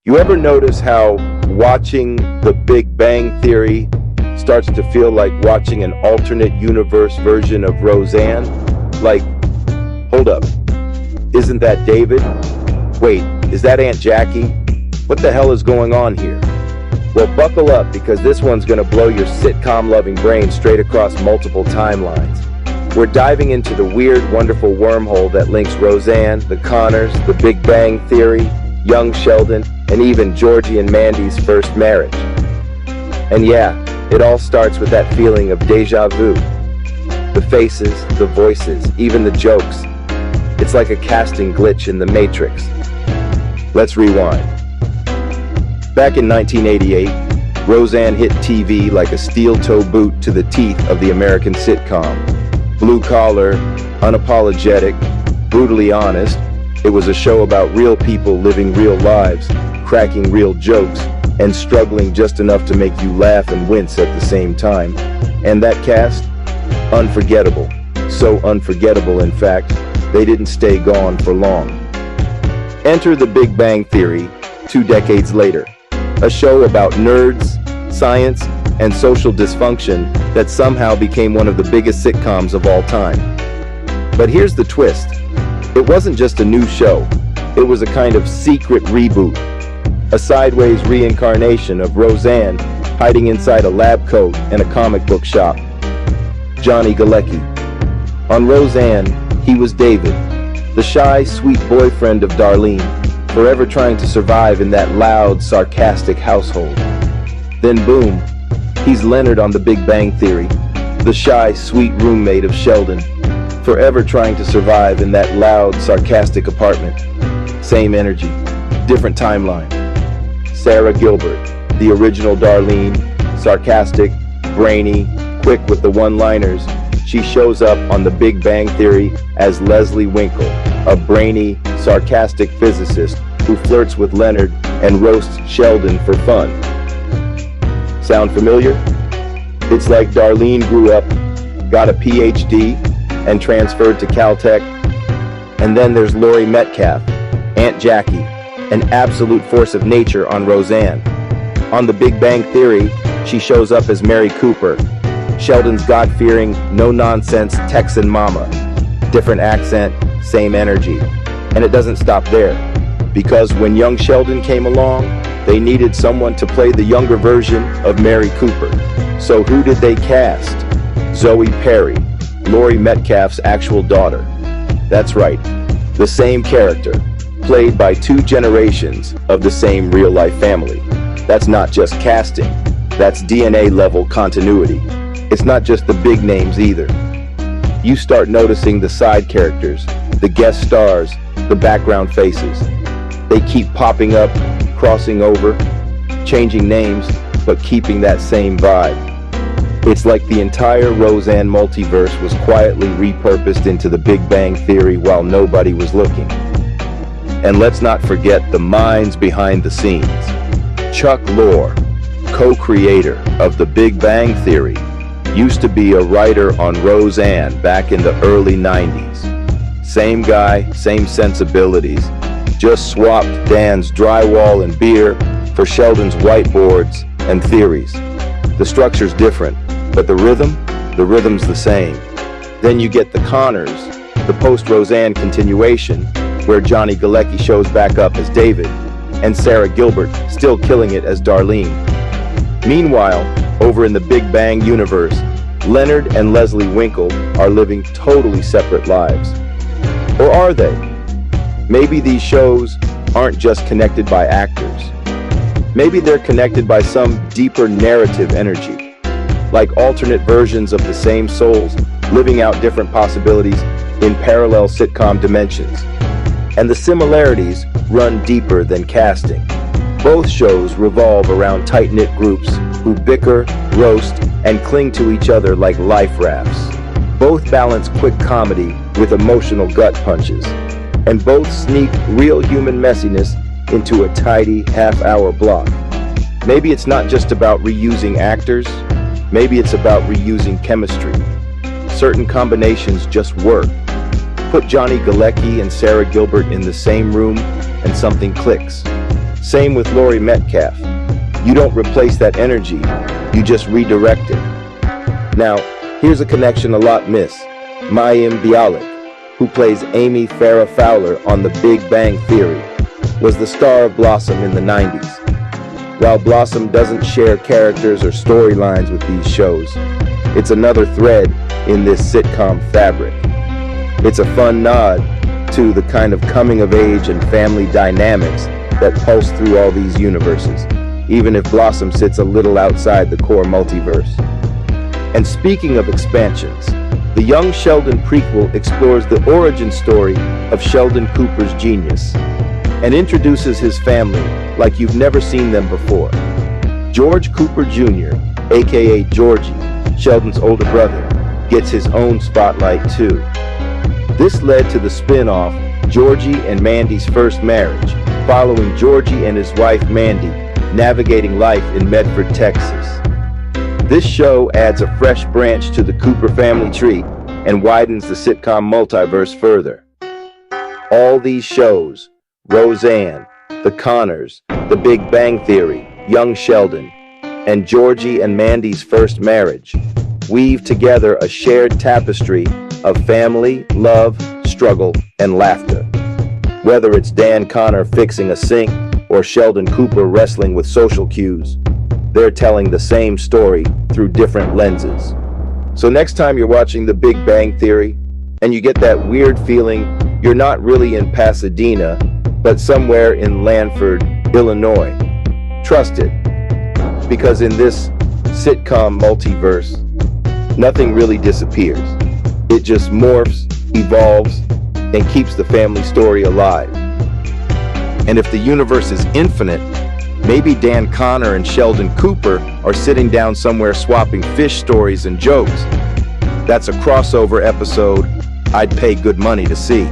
You ever notice how watching The Big Bang Theory starts to feel like watching an alternate universe version of Roseanne? Like, hold up, isn't that David? Wait, is that Aunt Jackie? What the hell is going on here? Well, buckle up, because this one's gonna blow your sitcom-loving brain straight across multiple timelines. We're diving into the weird, wonderful wormhole that links Roseanne, the Connors, The Big Bang Theory, young Sheldon, and even Georgie and Mandy's first marriage. And yeah, it all starts with that feeling of deja vu. The faces, the voices, even the jokes. It's like a casting glitch in the Matrix. Let's rewind. Back in 1988, Roseanne hit TV like a steel-toe boot to the teeth of the American sitcom. Blue-collar, unapologetic, brutally honest, it was a show about real people living real lives, cracking real jokes, and struggling just enough to make you laugh and wince at the same time. And that cast? Unforgettable. So unforgettable, in fact, they didn't stay gone for long. Enter The Big Bang Theory 2 decades later. A show about nerds, science, and social dysfunction that somehow became one of the biggest sitcoms of all time. But here's the twist. It wasn't just a new show. It was a kind of secret reboot. A sideways reincarnation of Roseanne hiding inside a lab coat in a comic book shop. Johnny Galecki. On Roseanne, he was David, the shy, sweet boyfriend of Darlene, forever trying to survive in that loud, sarcastic household. Then boom, he's Leonard on The Big Bang Theory, the shy, sweet roommate of Sheldon, forever trying to survive in that loud, sarcastic apartment. Same energy, different timeline. Sara Gilbert, the original Darlene, sarcastic, brainy, quick with the one-liners. She shows up on The Big Bang Theory as Leslie Winkle, a brainy, sarcastic physicist who flirts with Leonard and roasts Sheldon for fun. Sound familiar? It's like Darlene grew up, got a PhD, and transferred to Caltech. And then there's Laurie Metcalf, Aunt Jackie, an absolute force of nature on Roseanne. On The Big Bang Theory, she shows up as Mary Cooper, Sheldon's God-fearing, no-nonsense Texan mama. Different accent, same energy. And it doesn't stop there, because when young Sheldon came along, they needed someone to play the younger version of Mary Cooper. So who did they cast? Zoe Perry, Laurie Metcalf's actual daughter. That's right, the same character, played by 2 generations of the same real-life family. That's not just casting, that's DNA-level continuity. It's not just the big names either. You start noticing the side characters, the guest stars, the background faces. They keep popping up, crossing over, changing names, but keeping that same vibe. It's like the entire Roseanne multiverse was quietly repurposed into The Big Bang Theory while nobody was looking. And let's not forget the minds behind the scenes. Chuck Lorre, co-creator of The Big Bang Theory, used to be a writer on Roseanne back in the early 90s. Same guy, same sensibilities, just swapped Dan's drywall and beer for Sheldon's whiteboards and theories. The structure's different, but the rhythm's the same. Then you get the Connors, the post-Roseanne continuation, where Johnny Galecki shows back up as David, and Sara Gilbert still killing it as Darlene. Meanwhile, over in the Big Bang universe, Leonard and Leslie Winkle are living totally separate lives. Or are they? Maybe these shows aren't just connected by actors. Maybe they're connected by some deeper narrative energy, like alternate versions of the same souls living out different possibilities in parallel sitcom dimensions. And the similarities run deeper than casting. Both shows revolve around tight-knit groups who bicker, roast, and cling to each other like life rafts. Both balance quick comedy with emotional gut punches. And both sneak real human messiness into a tidy half-hour block. Maybe it's not just about reusing actors. Maybe it's about reusing chemistry. Certain combinations just work. Put Johnny Galecki and Sara Gilbert in the same room and something clicks. Same with Laurie Metcalf. You don't replace that energy, you just redirect it. Now, here's a connection a lot miss. Mayim Bialik, who plays Amy Farrah Fowler on The Big Bang Theory, was the star of Blossom in the 90s. While Blossom doesn't share characters or storylines with these shows, it's another thread in this sitcom fabric. It's a fun nod to the kind of coming-of-age and family dynamics that pulse through all these universes, even if Blossom sits a little outside the core multiverse. And speaking of expansions, the Young Sheldon prequel explores the origin story of Sheldon Cooper's genius and introduces his family like you've never seen them before. George Cooper Jr., aka Georgie, Sheldon's older brother, gets his own spotlight too. This led to the spin-off Georgie and Mandy's First Marriage, following Georgie and his wife Mandy navigating life in Medford, Texas. This show adds a fresh branch to the Cooper family tree and widens the sitcom multiverse further. All these shows, Roseanne, The Connors, The Big Bang Theory, Young Sheldon, and Georgie and Mandy's First Marriage, weave together a shared tapestry of family, love, struggle, and laughter. Whether it's Dan Connor fixing a sink or Sheldon Cooper wrestling with social cues, they're telling the same story through different lenses. So next time you're watching The Big Bang Theory and you get that weird feeling you're not really in Pasadena, but somewhere in Lanford, Illinois, trust it, because in this sitcom multiverse, nothing really disappears. It just morphs, evolves, and keeps the family story alive. And if the universe is infinite, maybe Dan Connor and Sheldon Cooper are sitting down somewhere swapping fish stories and jokes. That's a crossover episode I'd pay good money to see.